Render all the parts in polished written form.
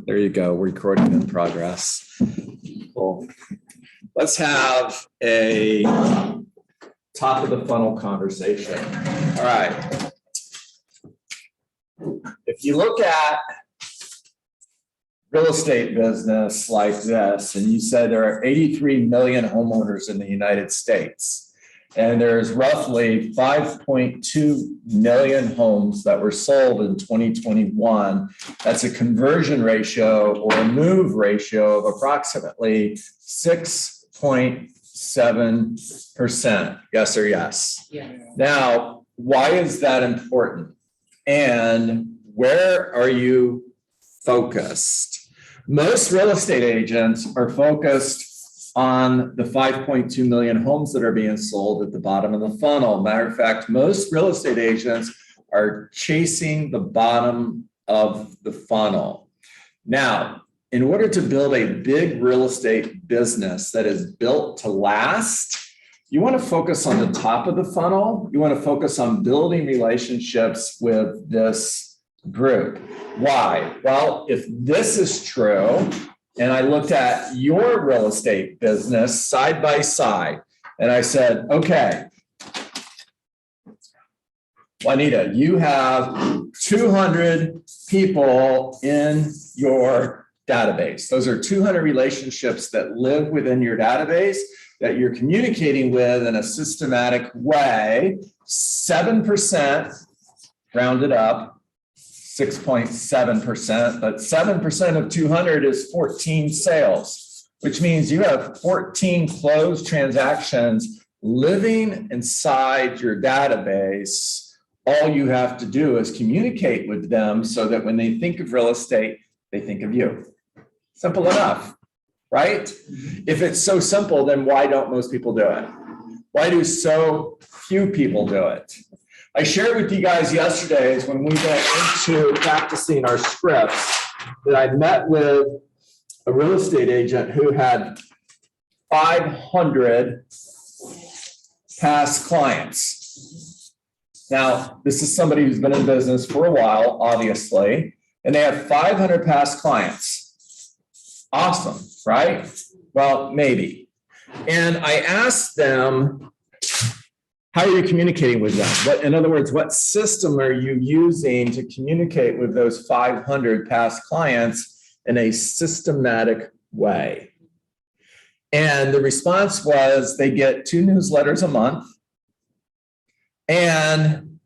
There you go. Recording in progress. Cool. Let's have a top of the funnel conversation. All right. If you look at real estate business like this, and you said there are 83 million homeowners in the United States, and there's roughly 5.2 million homes that were sold in 2021. That's a conversion ratio or a move ratio of approximately 6.7%. Yes or yes? Yeah. Now, why is that important? And where are you focused? Most real estate agents are focused on the 5.2 million homes that are being sold at the bottom of the funnel. Matter of fact, most real estate agents are chasing the bottom of the funnel. Now, in order to build a big real estate business that is built to last, you want to focus on the top of the funnel. You want to focus on building relationships with this group. Why? Well, if this is true, and I looked at your real estate business side by side, and I said, okay, Juanita, you have 200 people in your database. Those are 200 relationships that live within your database that you're communicating with in a systematic way. 7% rounded up, 6.7%, but 7% of 200 is 14 sales, which means you have 14 closed transactions living inside your database. All you have to do is communicate with them so that when they think of real estate, they think of you. Simple enough, right? If it's so simple, then why don't most people do it? Why do so few people do it? I shared with you guys yesterday is when we went into practicing our scripts that I met with a real estate agent who had 500 past clients. Now, this is somebody who's been in business for a while, obviously, and they have 500 past clients. Awesome, right? Well, maybe. And I asked them, how are you communicating with them? In other words, what system are you using to communicate with those 500 past clients in a systematic way? And the response was they get 2 newsletters a month, and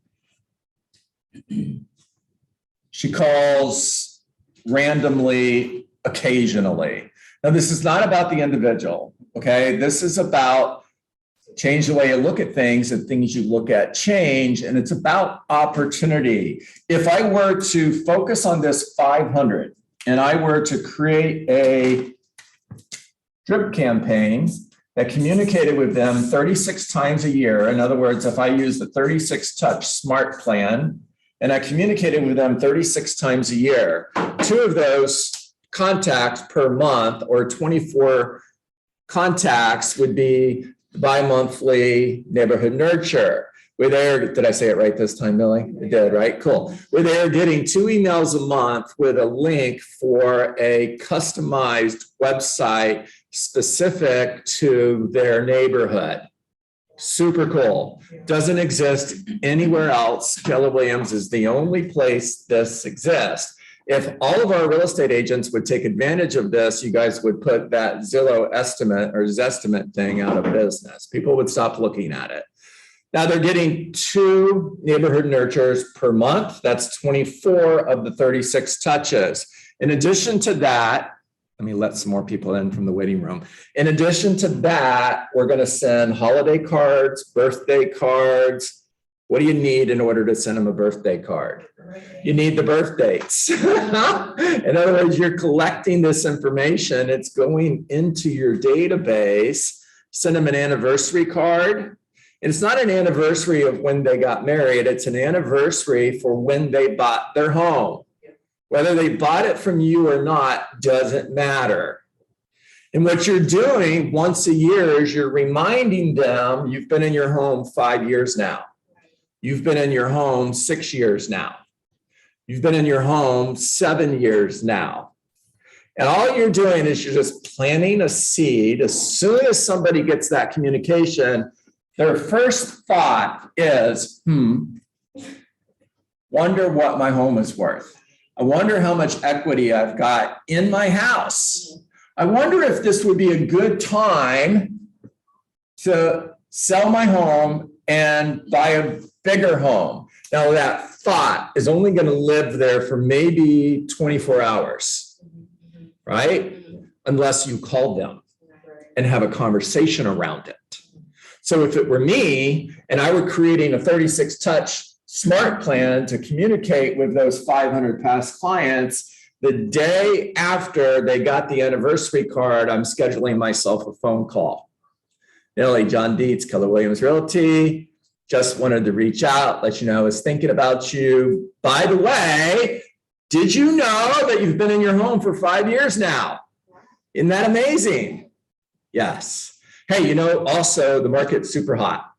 she calls randomly, occasionally. Now, this is not about the individual, okay? This is about change the way you look at things, and things you look at change, and it's about opportunity. If I were to focus on this 500 and I were to create a drip campaign that communicated with them 36 times a year, in other words, if I use the 36 touch smart plan and I communicated with them 36 times a year, 2 of those contacts per month or 24 contacts would be bi-monthly neighborhood nurture. Where they're, did I say it right this time, Millie? I did, right? Cool. Where they're getting 2 emails a month with a link for a customized website specific to their neighborhood. Super cool. Doesn't exist anywhere else. Keller Williams is the only place this exists. If all of our real estate agents would take advantage of this, you guys would put that Zillow estimate or Zestimate thing out of business. People would stop looking at it. Now they're getting 2 neighborhood nurtures per month. That's 24 of the 36 touches. In addition to that, let me let some more people in from the waiting room. In addition to that, we're going to send holiday cards, birthday cards. What do you need in order to send them a birthday card? You need the birth dates. In other words, you're collecting this information. It's going into your database. Send them an anniversary card. And it's not an anniversary of when they got married. It's an anniversary for when they bought their home. Whether they bought it from you or not doesn't matter. And what you're doing once a year is you're reminding them you've been in your home 5 years now. You've been in your home 6 years now. You've been in your home 7 years now. And all you're doing is you're just planting a seed. As soon as somebody gets that communication, their first thought is, wonder what my home is worth. I wonder how much equity I've got in my house. I wonder if this would be a good time to sell my home and buy a bigger home. Now, that thought is only going to live there for maybe 24 hours, right? Unless you call them and have a conversation around it. So if it were me and I were creating a 36 touch smart plan to communicate with those 500 past clients, the day after they got the anniversary card, I'm scheduling myself a phone call. Nellie, John Dietz, Keller Williams Realty. Just wanted to reach out, let you know I was thinking about you. By the way, did you know that you've been in your home for 5 years now? Isn't that amazing? Yes. Hey, also the market's super hot.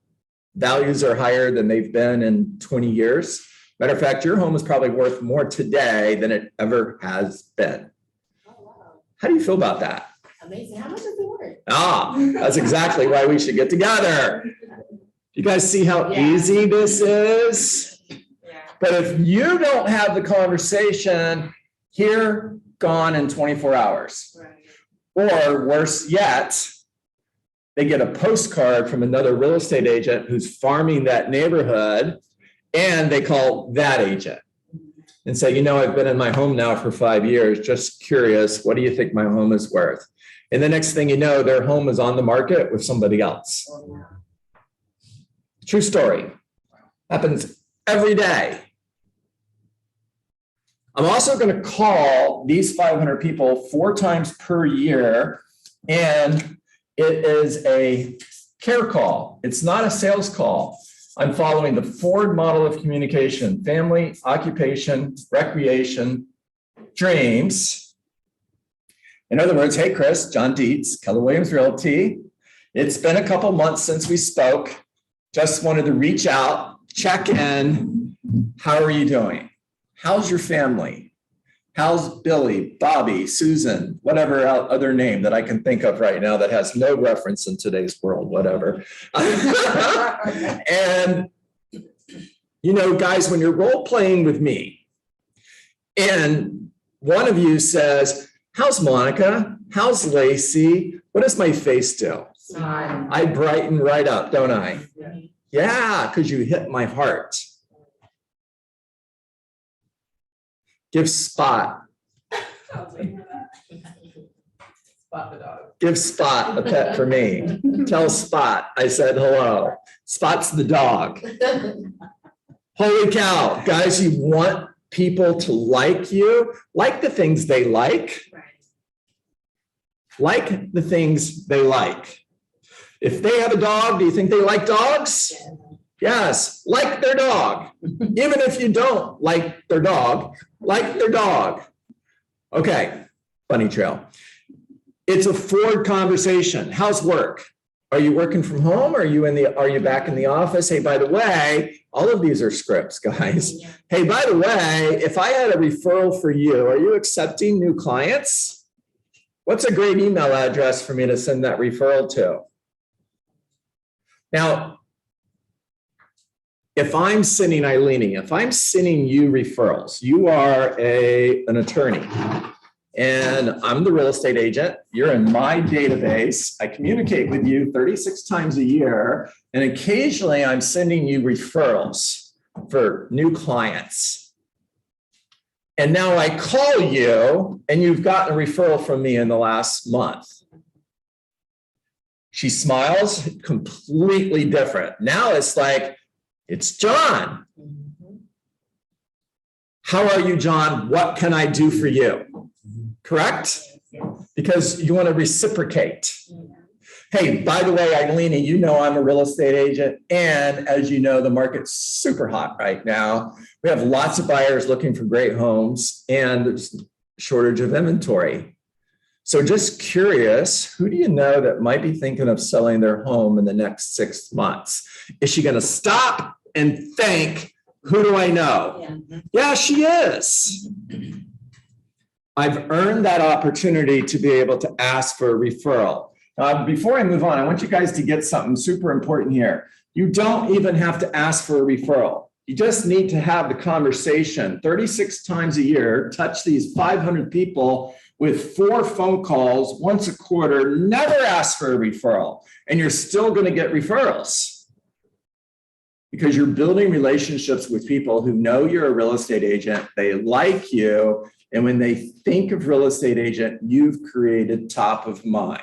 Values are higher than they've been in 20 years. Matter of fact, your home is probably worth more today than it ever has been. Oh, wow. How do you feel about that? Amazing. How much is it worth? That's exactly why we should get together. You guys see how easy this is? Yeah. But if you don't have the conversation, here, gone in 24 hours. Right. Or worse yet, they get a postcard from another real estate agent who's farming that neighborhood, and they call that agent and say, I've been in my home now for 5 years, just curious, what do you think my home is worth? And the next thing you know, their home is on the market with somebody else. True story. Happens every day. I'm also going to call these 500 people 4 times per year, and it is a care call. It's not a sales call. I'm following the Ford model of communication: family, occupation, recreation, dreams. In other words, hey, Chris, John Dietz, Keller Williams Realty. It's been a couple months since we spoke. Just wanted to reach out, check in. How are you doing? How's your family? How's Billy, Bobby, Susan, whatever other name that I can think of right now that has no reference in today's world, whatever. And, guys, when you're role playing with me and one of you says, how's Monica? How's Lacey? What does my face do? I brighten right up, don't I? Yeah, because you hit my heart. Give Spot. Give Spot a pet for me. Tell Spot I said hello. Spot's the dog. Holy cow, guys, you want people to like you, like the things they like. Like the things they like. If they have a dog, do you think they like dogs? Yes, like their dog. Even if you don't like their dog, like their dog. Okay, bunny trail. It's a Ford conversation. How's work? Are you working from home? Are you back in the office? Hey, by the way, all of these are scripts, guys. Yeah. Hey, by the way, if I had a referral for you, are you accepting new clients? What's a great email address for me to send that referral to? Now, if I'm sending you referrals, you are an attorney, and I'm the real estate agent. You're in my database. I communicate with you 36 times a year, and occasionally I'm sending you referrals for new clients. And now I call you, and you've gotten a referral from me in the last month. She smiles, completely different. Now it's like, it's John. How are you, John? What can I do for you? Correct? Because you want to reciprocate. Hey, by the way, Eileen, you know I'm a real estate agent. And as you know, the market's super hot right now. We have lots of buyers looking for great homes, and there's a shortage of inventory. So just curious, who do you know that might be thinking of selling their home in the next 6 months? Is she going to stop and think, who do I know? Yeah, she is. I've earned that opportunity to be able to ask for a referral. Before I move on, I want you guys to get something super important here. You don't even have to ask for a referral. You just need to have the conversation 36 times a year, touch these 500 people with 4 phone calls once a quarter, never ask for a referral, and you're still going to get referrals because you're building relationships with people who know you're a real estate agent, they like you, and when they think of real estate agent, you've created top of mind.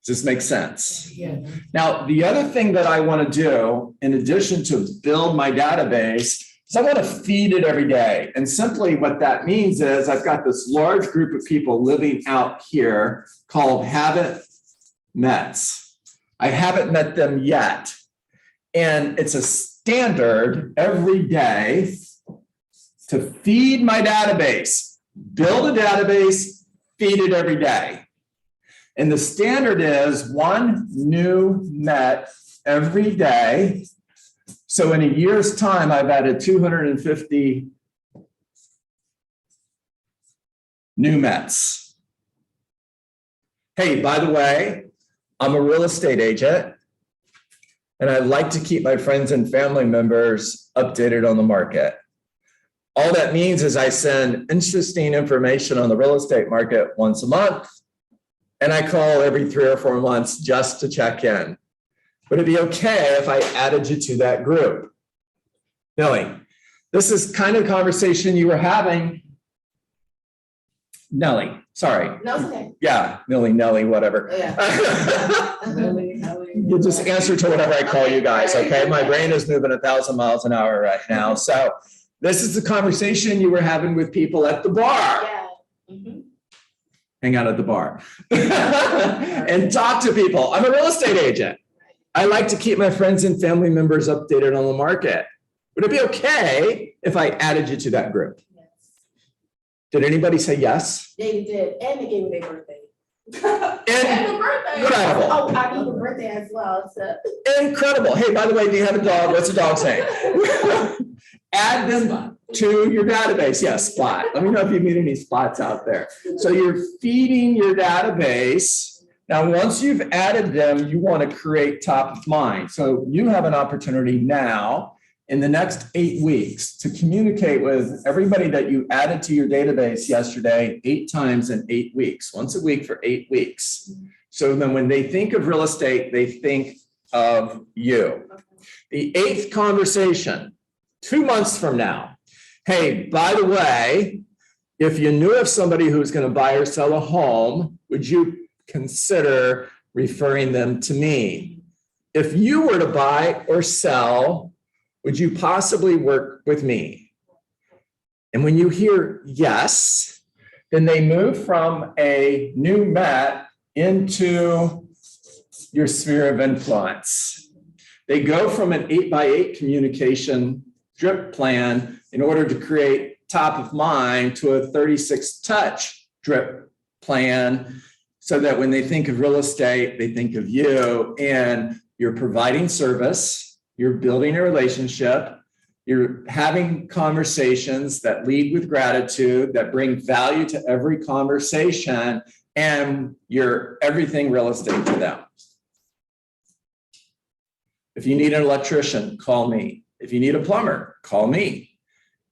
Does this make sense? Yeah. Now, the other thing that I want to do, in addition to build my database, is I want to feed it every day. And simply what that means is I've got this large group of people living out here called haven't mets. I haven't met them yet. And it's a standard every day to feed my database, build a database, feed it every day. And the standard is 1 new met every day. So in a year's time, I've added 250 new mets. Hey, by the way, I'm a real estate agent, and I like to keep my friends and family members updated on the market. All that means is I send interesting information on the real estate market once a month, and I call every 3 or 4 months just to check in. Would it be okay if I added you to that group? Millie, this is kind of conversation you were having. Nellie, sorry. No, it's okay. Yeah, Millie, Nellie, whatever. Yeah. You just answer to whatever I call you guys, okay? My brain is moving 1,000 miles an hour right now. So this is the conversation you were having with people at the bar. Yeah. Mm-hmm. Hang out at the bar and talk to people. I'm a real estate agent. I like to keep my friends and family members updated on the market. Would it be okay if I added you to that group? Yes. Did anybody say yes? Yeah, you did. And they gave me their birthday. And the birthday. incredible. Oh, I need a birthday as well. So. Incredible. Hey, by the way, do you have a dog? What's the dog's name? Add them to your database. Yes, Spot. Let me know if you meet any spots out there. So you're feeding your database. Now, once you've added them, you want to create top of mind. So you have an opportunity now in the next 8 weeks to communicate with everybody that you added to your database yesterday 8 times in 8 weeks, once a week for 8 weeks. So then when they think of real estate, they think of you. The 8th conversation, 2 months from now. Hey, by the way, if you knew of somebody who's going to buy or sell a home, would you consider referring them to me? If you were to buy or sell, would you possibly work with me? And when you hear yes, then they move from a new met into your sphere of influence. They go from an 8x8 communication drip plan in order to create top of mind to a 36 touch drip plan, so that when they think of real estate, they think of you, and you're providing service, you're building a relationship, you're having conversations that lead with gratitude, that bring value to every conversation, and you're everything real estate to them. If you need an electrician, call me. If you need a plumber, call me.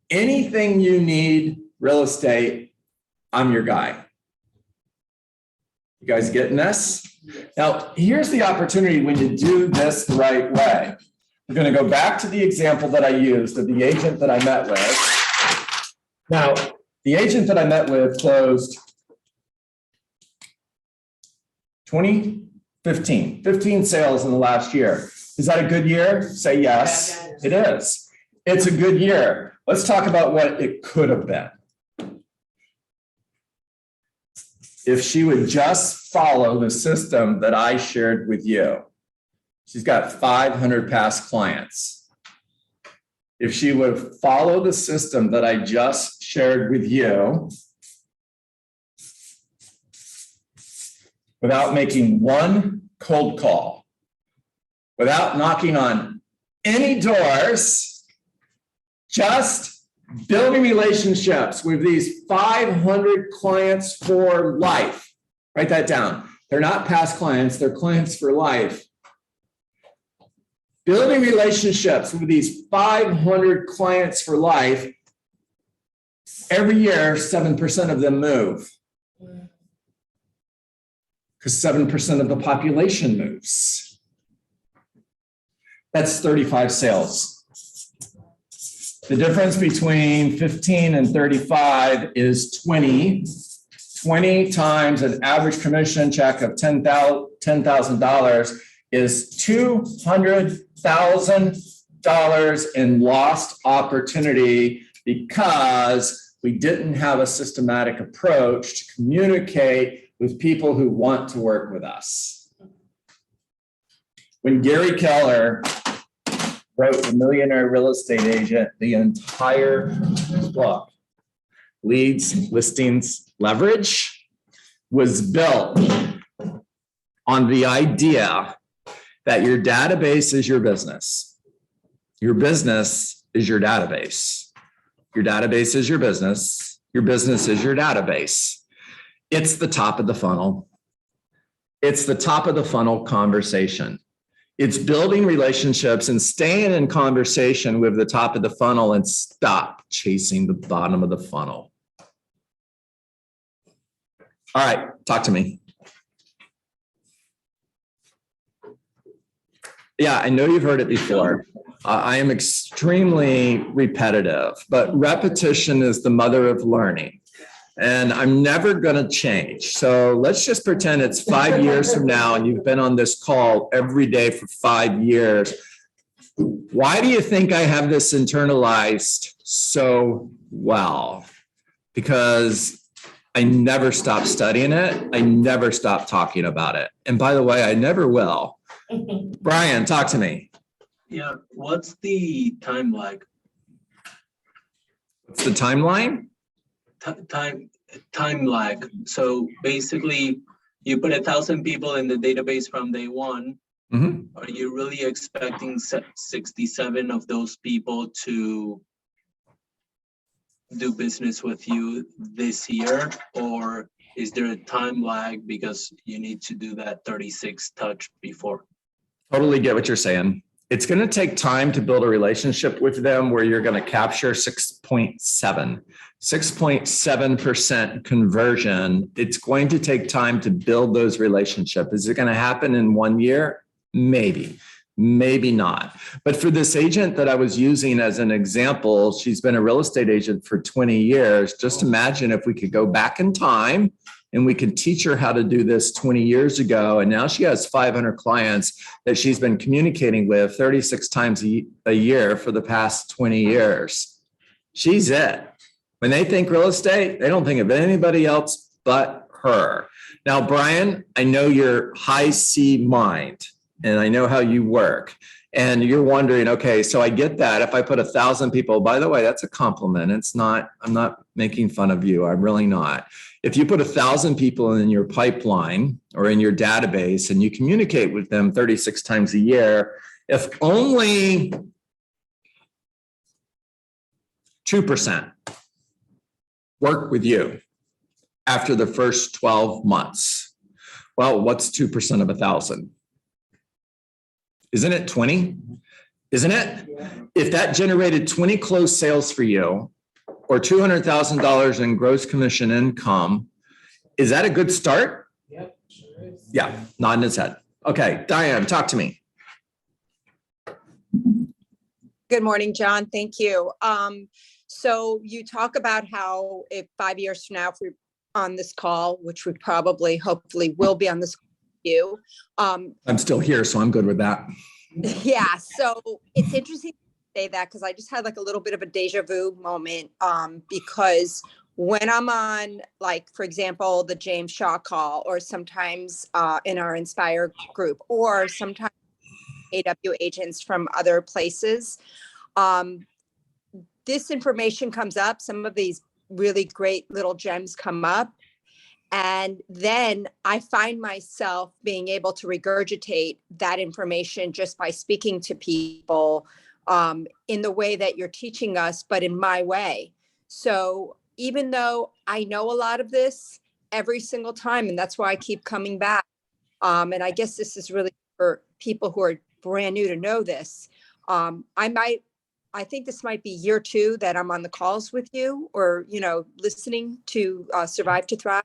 Anything you need real estate, I'm your guy. You guys getting this? Now, here's the opportunity when you do this the right way. We're going to go back to the example that I used of the agent that I met with. Now, the agent that I met with closed 15 sales in the last year. Is that a good year? Say yes. It is. It's a good year. Let's talk about what it could have been. If she would just follow the system that I shared with you. She's got 500 past clients. If she would follow the system that I just shared with you, without making one cold call, without knocking on any doors, just Building relationships with these 500 clients for life. Write that down. They're not past clients, they're clients for life. Building relationships with these 500 clients for life. Every year, 7% of them move. Because 7% of the population moves. That's 35 sales. The difference between 15 and 35 is 20. 20 times an average commission check of $10,000 is $200,000 in lost opportunity because we didn't have a systematic approach to communicate with people who want to work with us. When Gary Keller wrote The Millionaire Real Estate Agent, the entire book, Leads, Listings, Leverage, was built on the idea that your database is your business. Your business is your database. Your database is your business. Your business is your database. It's the top of the funnel. It's the top of the funnel conversation. It's building relationships and staying in conversation with the top of the funnel and stop chasing the bottom of the funnel. All right, talk to me. Yeah, I know you've heard it before. I am extremely repetitive, but repetition is the mother of learning. And I'm never going to change. So let's just pretend it's 5 years from now and you've been on this call every day for 5 years. Why do you think I have this internalized so well? Because I never stop studying it. I never stop talking about it. And by the way, I never will. Brian, talk to me. Yeah, what's the time lag? What's the timeline? Time lag. So basically, you put 1,000 people in the database from day one. Mm-hmm. Are you really expecting 67 of those people to do business with you this year? Or is there a time lag because you need to do that 36 touch before? Totally get what you're saying. It's going to take time to build a relationship with them where you're going to capture 6.7% conversion. It's going to take time to build those relationships. Is it going to happen in 1 year? Maybe, maybe not. But for this agent that I was using as an example, she's been a real estate agent for 20 years. Just imagine if we could go back in time and we could teach her how to do this 20 years ago. And now she has 500 clients that she's been communicating with 36 times a year for the past 20 years. She's it. When they think real estate, they don't think of anybody else but her. Now, Brian, I know your high C mind, and I know how you work. And you're wondering, okay, so I get that. If I put 1,000 people, by the way, that's a compliment. It's not, I'm not making fun of you. I'm really not. If you put 1,000 people in your pipeline or in your database and you communicate with them 36 times a year, if only 2% work with you after the first 12 months, well, what's 2% of 1,000? Isn't it 20? Isn't it? Yeah. If that generated 20 closed sales for you or $200,000 in gross commission income, is that a good start? Yep, sure is. Yeah, nodding his head. Okay, Diane, talk to me. Good morning, John. Thank you. So you talk about how if 5 years from now, if we're on this call, which we probably, hopefully will be on this call with you. I'm still here, so I'm good with that. Yeah, so it's interesting to say that because I just had like a little bit of a deja vu moment because when I'm on, like, for example, the James Shaw call, or sometimes in our Inspire group, or sometimes AW agents from other places, this information comes up. Some of these really great little gems come up. And then I find myself being able to regurgitate that information just by speaking to people in the way that you're teaching us, but in my way. So even though I know a lot of this every single time, and that's why I keep coming back. And I guess this is really for people who are brand new to know this. I think this might be year 2 that I'm on the calls with you or, listening to Survive to Thrive.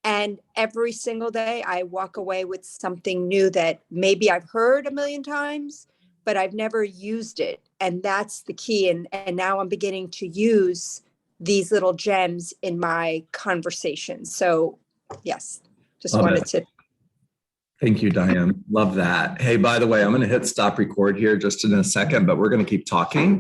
And every single day I walk away with something new that maybe I've heard a million times, but I've never used it. And that's the key. And now I'm beginning to use these little gems in my conversations. So yes, just Love wanted it. to. Thank you, Diane. Love that. Hey, by the way, I'm going to hit stop record here just in a second, but we're going to keep talking.